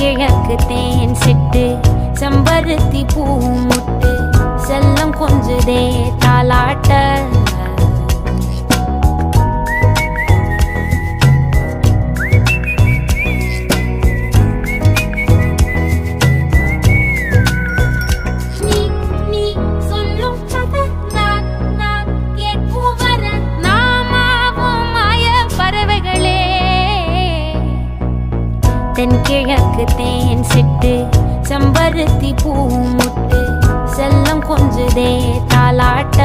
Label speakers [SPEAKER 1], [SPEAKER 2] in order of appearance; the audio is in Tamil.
[SPEAKER 1] தென்கிழக்கு தேன் சிட்டு செம்பருத்தி பூ முட்டு செல்லம் கொஞ்சுதே தாலாட்ட தென்கிழக்கு தேன் சிட்டு செம்பருத்தி பூ முட்டு செல்லம் கொஞ்சுதே தாலாட்ட